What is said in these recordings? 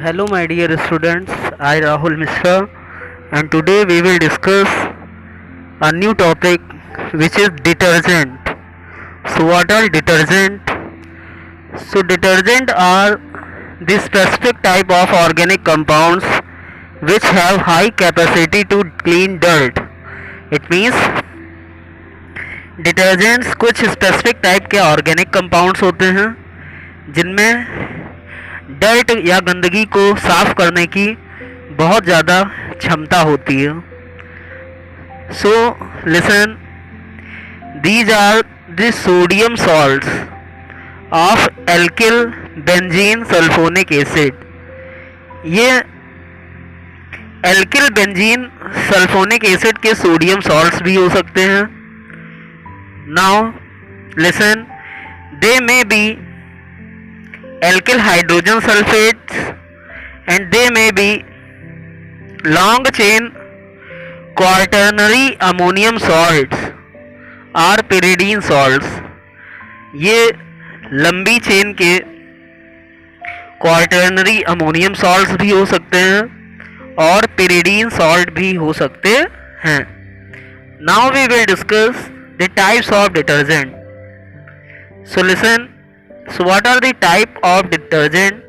Hello, my dear students. I Rahul Mishra, and today we will discuss a new topic which is detergent. So, what are detergent? So, detergent are the specific type of organic compounds which have high capacity to clean dirt. It means detergents कुछ specific type के organic compounds होते हैं जिनमें dirt या गंदगी को साफ करने की बहुत ज़्यादा क्षमता होती है. So listen, these are the sodium salts of alkyl benzene sulphonic acid. ये एल्किल बेंजीन सल्फोनिक एसिड के सोडियम सॉल्ट्स भी हो सकते हैं. Now listen, they may be alkyl hydrogen sulfates and they may be long chain quaternary ammonium salts or pyridine salts. ये लंबी chain के quaternary ammonium salts भी हो सकते हैं और pyridine salt भी हो सकते हैं. Now we will discuss the types of detergent. So listen, so what are the type of detergent?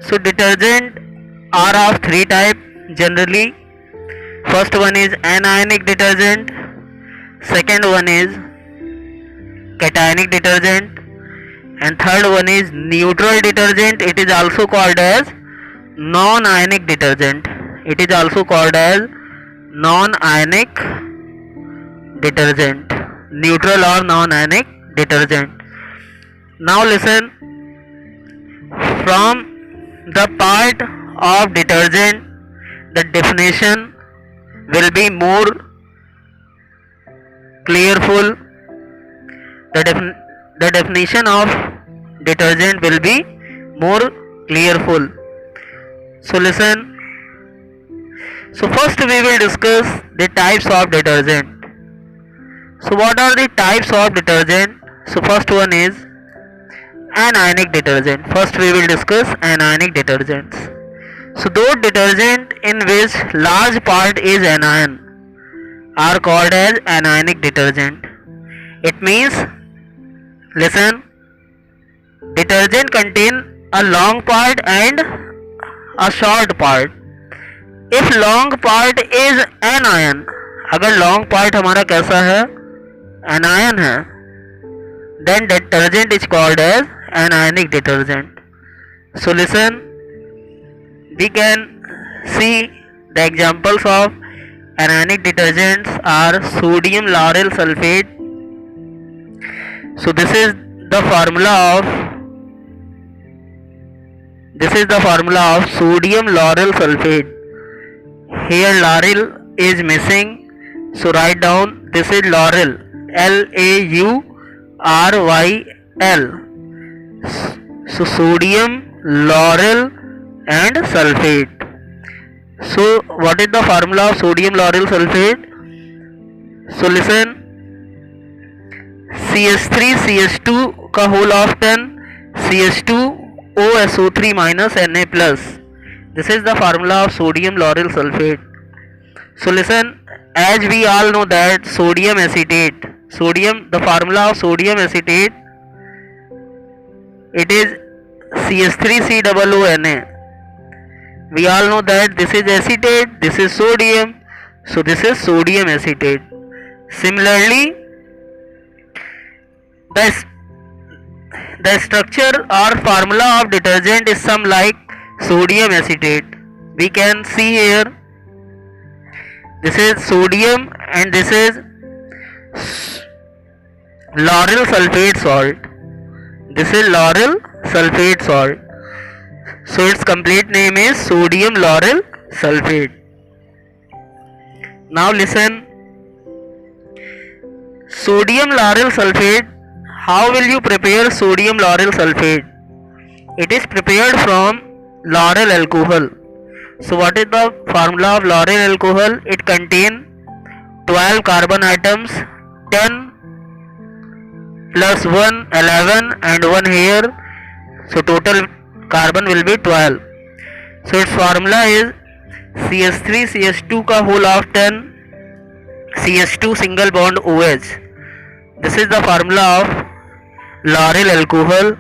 So detergent are of three type generally. First one is anionic detergent, second one is cationic detergent, and third one is neutral detergent. It is also called as non-ionic detergent. It is also called as non-ionic detergent, neutral or non-ionic detergent. Now listen, from the part of detergent, the definition will be more clearful. The definition of detergent will be more clearful. So listen. So first we will discuss the types of detergent. So what are the types of detergent? So first one is anionic detergent. First we will discuss anionic detergents. So those detergent in which large part is anion are called as anionic detergent. It means, listen, detergent contain a long part and a short part. If long part is anion, अगर long part हमारा कैसा है, anion है, then detergent is called as anionic detergent. So listen, we can see the examples of anionic detergents are sodium lauryl sulfate. So this is the formula of sodium lauryl sulfate. Here lauryl is missing, so write down this is lauryl, LAURYL. So sodium, lauryl and sulfate. So what is the formula of sodium lauryl sulfate? So listen, CH3CH2 का whole of 10, CH2OSO3 minus Na plus. This is the formula of sodium lauryl sulfate. So listen, as we all know that sodium acetate, the formula of sodium acetate, it is CH3COONA. We all know that this is acetate, this is sodium, so this is sodium acetate. Similarly, the structure or formula of detergent is some like sodium acetate. We can see here, this is sodium and this is lauryl sulfate salt. This is lauryl sulfate salt. So its complete name is sodium lauryl sulfate. Now listen, sodium lauryl sulfate. How will you prepare sodium lauryl sulfate? It is prepared from lauryl alcohol. So what is the formula of lauryl alcohol? It contains 12 carbon atoms, 10 plus 1 11 and 1 here. So total carbon will be 12. So its formula is CH3 CH2 का whole of 10 CH2 single bond OH. This is the formula of lauryl alcohol.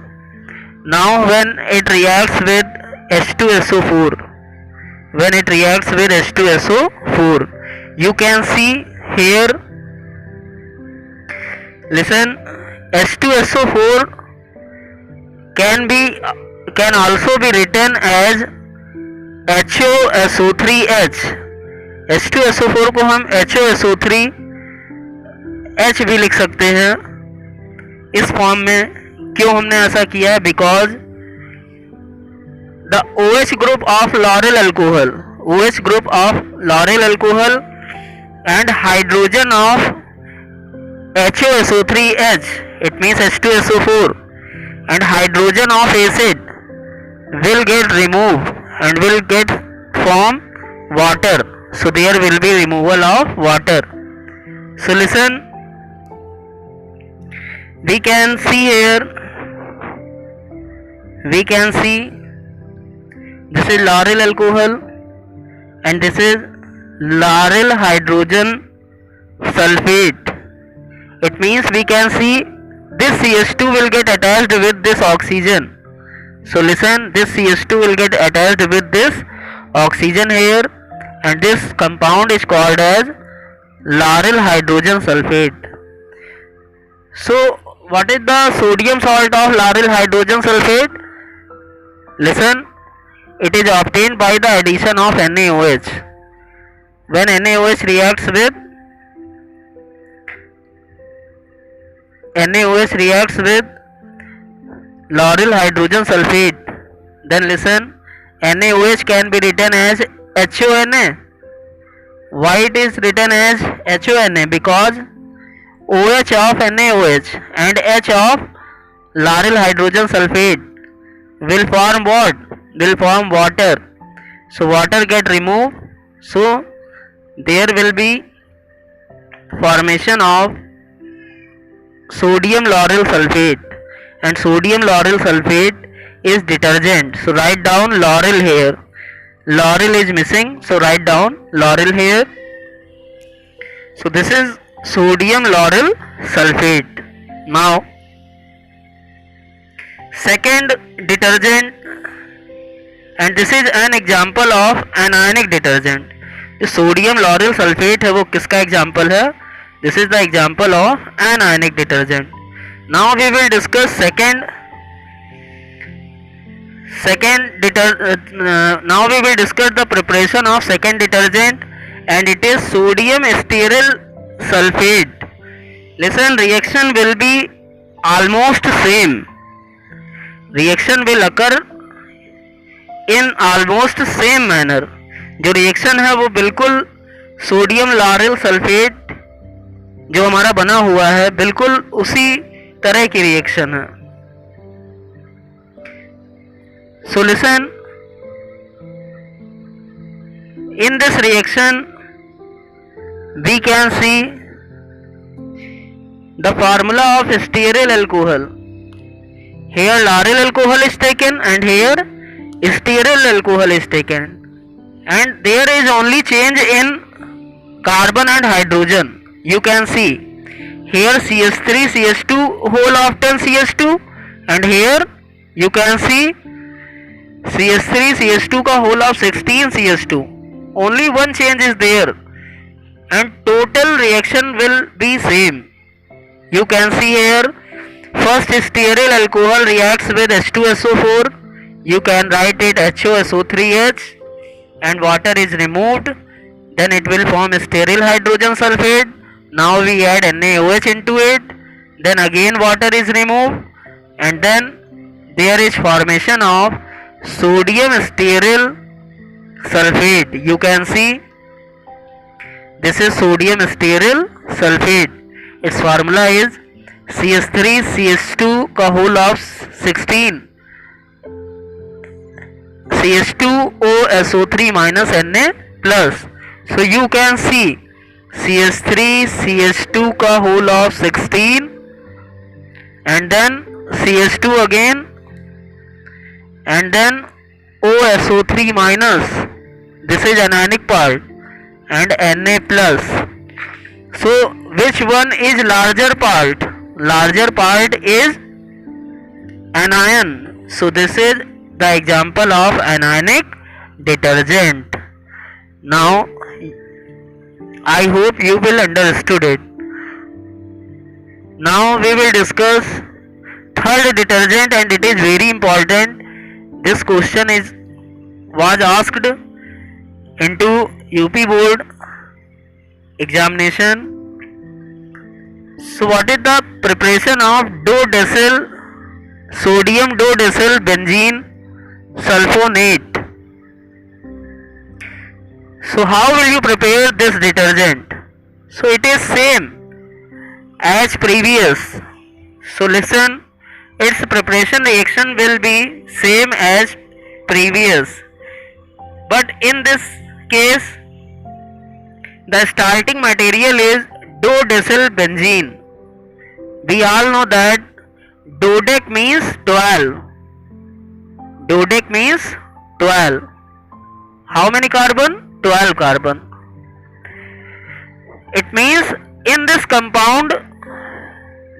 Now when it reacts with H2SO4, you can see here, listen, H2SO4 can also be written as HOSO3H. H2SO4 को हम HOSO3H भी लिख सकते हैं इस form में. क्यों हमने ऐसा किया है? Because the OH group of lauryl alcohol and hydrogen of HOSO3H, it means H2SO4, and hydrogen of acid will get removed and will get form water. So there will be removal of water. So listen, we can see this is lauryl alcohol and this is lauryl hydrogen sulfate. It means we can see this CH2 will get attached with this oxygen. So listen, this CH2 will get attached with this oxygen here, and this compound is called as lauryl hydrogen sulfate. So what is the sodium salt of lauryl hydrogen sulfate? Listen, it is obtained by the addition of NaOH. When NaOH reacts with lauryl hydrogen sulfate, then listen, NaOH can be written as HONA. Why it is written as HONA? Because OH of NaOH and H of lauryl hydrogen sulfate will form what? Will form water. So water get removed. So there will be formation of sodium lauryl sulfate, and sodium lauryl sulfate is detergent. So write down lauryl here. Lauryl is missing, so write down lauryl here. So this is sodium lauryl sulfate. Now second detergent, and this is an example of anionic detergent. जो sodium lauryl sulphate है वो किसका example है? This is the example of anionic detergent. Now we will discuss now we will discuss the preparation of second detergent, and it is sodium stearyl sulfate. Listen, reaction will be almost same. Reaction will occur in almost same manner. जो reaction है वो बिल्कुल sodium lauryl sulphate जो हमारा बना हुआ है बिल्कुल उसी तरह की रिएक्शन है. So listen, in this reaction we can see the formula of stearyl alcohol. Here lauryl alcohol is taken and here stearyl alcohol is taken, and there is only change in carbon and hydrogen. You can see here CH3 CH2 whole of 10 CH2, and here you can see CH3 CH2 का whole of 16 CH2. Only one change is there and total reaction will be same. You can see here first stearyl alcohol reacts with H2SO4. You can write it HOSO3H, and water is removed. Then it will form stearyl hydrogen sulfate. Now we add NaOH into it. Then again water is removed, and then there is formation of sodium stearyl sulfate. You can see this is sodium stearyl sulfate. Its formula is CH3 CH2 का whole of 16 CH2OSO3 minus Na plus. So you can see CH3 CH2 का whole of 16 and then CH2 again, and then OSO3 minus, this is anionic part, and Na plus. So which one is larger part? Larger part is anion. So this is the example of anionic detergent. Now I hope you will understood it. Now we will discuss third detergent, and it is very important. This question was asked into UP board examination. So what is the preparation of dodecyl sodium dodecyl benzene sulfonate? So how will you prepare this detergent? So it is same as previous. So listen, its preparation reaction will be same as previous, but in this case the starting material is dodecyl benzene. We all know that dodec means 12. Dodec means 12. How many carbon? 12 carbon. It means in this compound,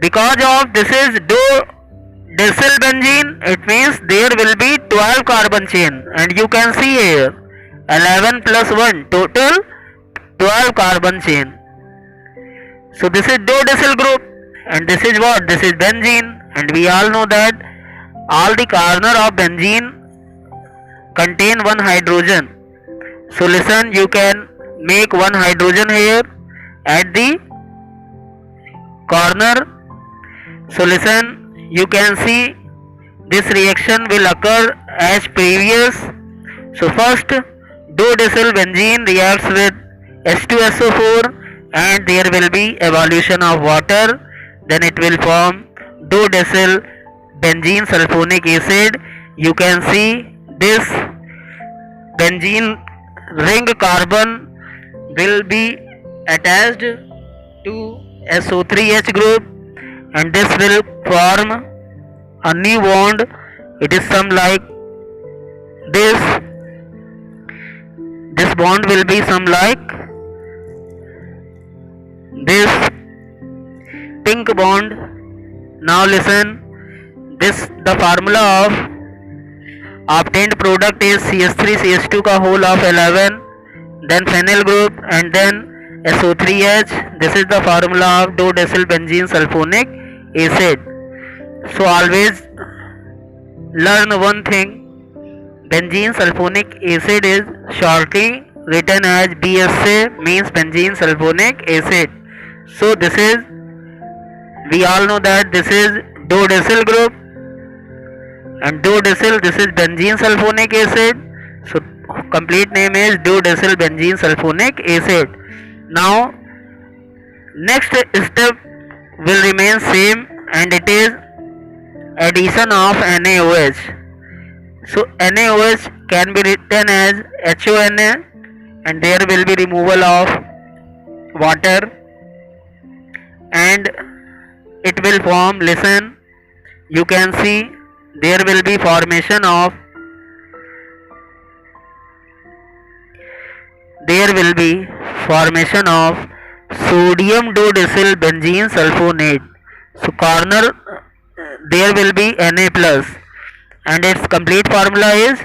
because of this is dodecyl benzene, it means there will be 12 carbon chain, and you can see here 11 plus 1, total 12 carbon chain. So this is dodecyl group, and this is what? This is benzene, and we all know that all the corner of benzene contain one hydrogen. So listen, you can make one hydrogen here at the corner. So listen, you can see this reaction will occur as previous. So first dodecyl benzene reacts with H2SO4, and there will be evolution of water. Then it will form dodecyl benzene sulfonic acid. You can see this benzene ring carbon will be attached to SO3H group, and this will form a new bond. It is some like this. This bond will be some like this pink bond. Now listen, this the formula of obtained product is CH3CH2 का whole of 11, then phenyl group, and then SO3H. This is the formula of dodecyl benzene sulfonic acid. So always learn one thing. Benzene sulfonic acid is shortly written as BSA, means benzene sulfonic acid. So this is, we all know that this is dodecyl group, and dodecyl, this is benzene sulfonic acid. So complete name is dodecyl benzene sulfonic acid. Now next step will remain same, and it is addition of NaOH. So NaOH can be written as HONA, and there will be removal of water, and it will form, listen, you can see there will be formation of sodium dodecyl benzene sulfonate. So corner there will be Na plus, and its complete formula is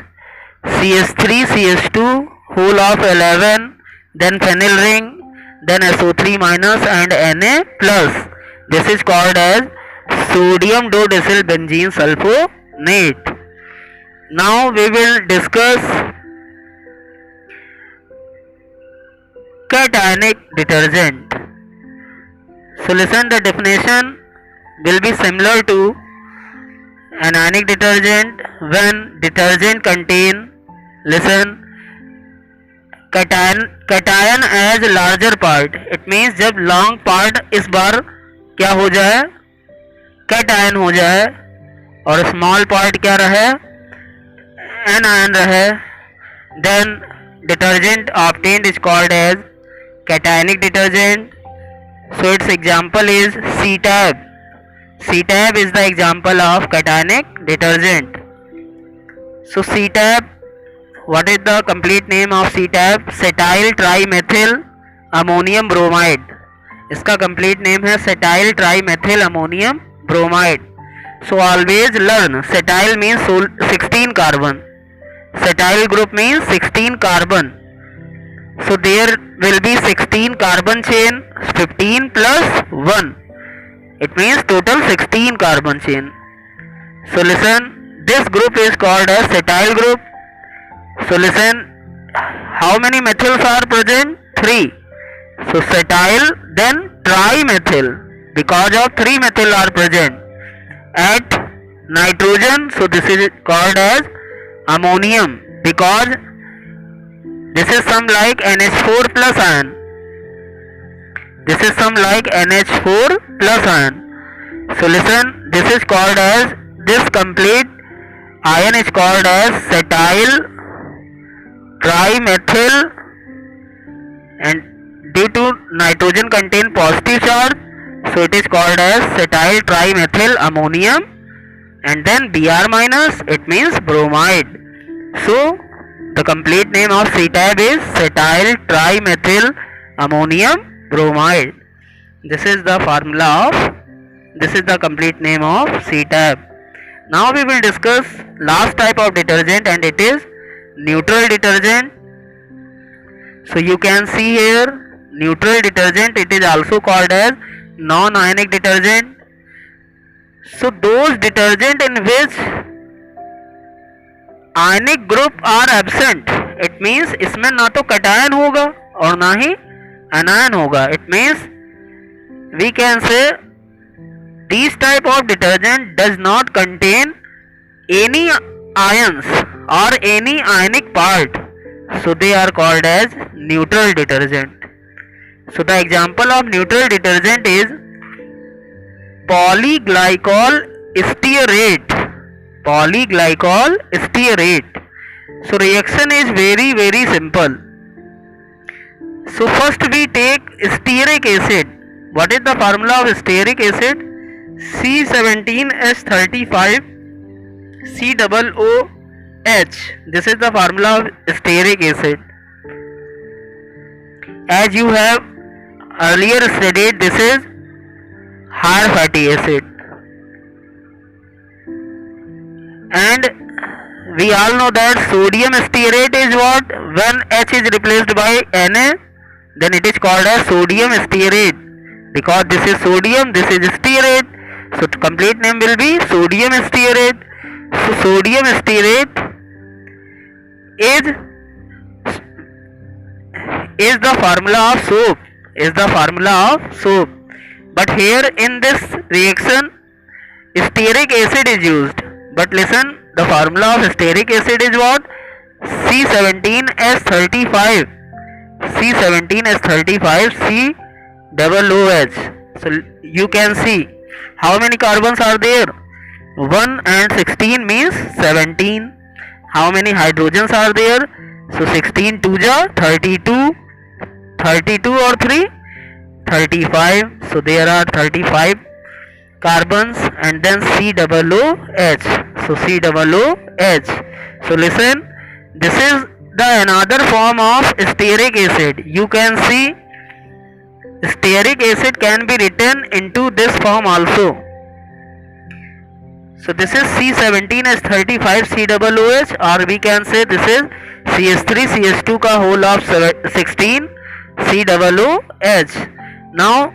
CH3CH2 whole of 11, then phenyl ring, then SO3 minus and Na plus. This is called as sodium dodecyl benzene sulfonate. Now we will discuss cationic detergent. So listen, the definition will be similar to anionic detergent. When detergent contain, listen, cation as larger part, it means जब long part इस बार क्या हो जाए, cation हो जाए, और small part क्या रहे, anion रहे, then detergent obtained is called as cationic detergent. So its example is CTAB. CTAB is the example of cationic detergent. So CTAB what is the complete name of CTAB? Cetyl trimethyl ammonium bromide. इसका complete name है cetyl trimethyl ammonium bromide. So always learn, cetyl means 16 carbon. Cetyl group means 16 carbon. So there will be 16 carbon chain, 15 plus 1. It means total 16 carbon chain. So listen, this group is called as cetyl group. So listen, how many methyls are present? 3. So cetyl, then trimethyl, because of 3 methyl are present. At nitrogen, so this is called as ammonium, because this is some like NH4 plus ion. This is some like NH4 plus ion. So listen, this is called as, this complete ion is called as cetyl trimethyl, and due to nitrogen contain positive charge, so it is called as cetyl trimethyl ammonium, and then Br minus, it means bromide. So the complete name of CTAB is cetyl trimethyl ammonium bromide. This is the formula of, this is the complete name of CTAB. Now we will discuss last type of detergent, and it is neutral detergent. So you can see here, neutral detergent, it is also called as non-ionic detergent. So those detergent in which ionic group are absent, it means इसमें ना तो cation होगा और ना ही anion होगा. It means we can say these type of detergent does not contain any ions or any ionic part, so they are called as neutral detergent. So the example of neutral detergent is polyglycol stearate. Polyglycol stearate. So reaction is very simple. So first we take stearic acid. What is the formula of stearic acid? C17H35 COOH. This is the formula of stearic acid. As you have earlier studied, this is higher fatty acid, and we all know that sodium stearate is what? When H is replaced by Na, then it is called as sodium stearate, because this is sodium, this is stearate, so complete name will be sodium stearate. So sodium stearate is the formula of soap, is the formula of soap. But here in this reaction, stearic acid is used. But listen, the formula of stearic acid is what? C17H35. C17H35 COOH. So you can see how many carbons are there? 1 and 16 means 17. How many hydrogens are there? So 16 2 ja 32. 32 or 3? 35. So there are 35 carbons, and then COOH. So COOH. So listen, this is the another form of stearic acid. You can see stearic acid can be written into this form also. So this is C17H35 COOH, or we can say this is CH3 CH2 का whole of 16 COOH. Now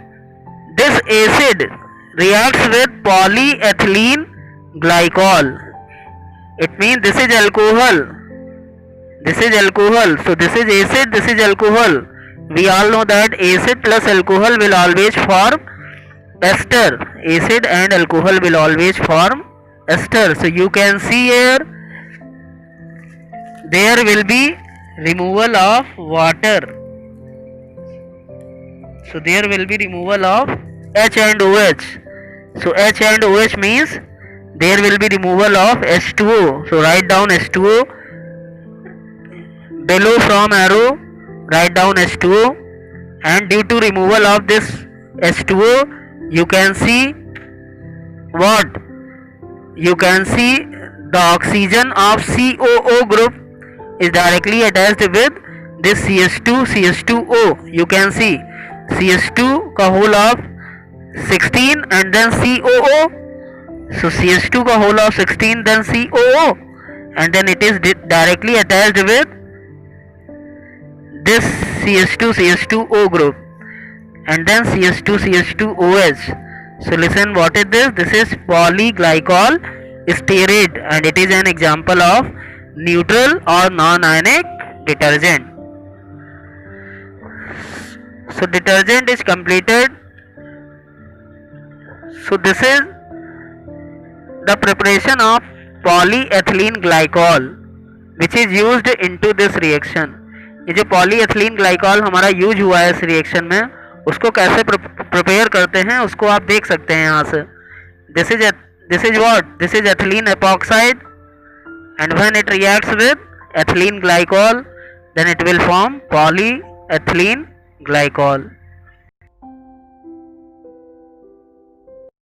this acid reacts with polyethylene glycol. It means this is alcohol. This is alcohol. So this is acid, this is alcohol. We all know that acid plus alcohol will always form ester. Acid and alcohol will always form ester. So you can see here, there will be removal of water. So there will be removal of H and OH. So H and OH means there will be removal of H2O. So write down H2O. Below from arrow, write down H2O. And due to removal of this H2O, you can see what? You can see the oxygen of COO group is directly attached with this CH2 CH2O. You can see CH2 का whole of 16 and then COO. So CH2 का whole of 16 then COO, and then it is directly attached with this CH2 CH2O group and then CH2 CH2OH. So listen, what is this? This is polyglycol stearate and it is an example of neutral or non-ionic detergent. So detergent is completed. So this is the preparation of polyethylene glycol which is used into this reaction. ये जो polyethylene glycol हमारा use हुआ है इस reaction में, उसको कैसे prepare करते हैं उसको आप देख सकते हैं यहाँ से. This is what? This is ethylene epoxide, and when it reacts with ethylene glycol, then it will form polyethylene glycol.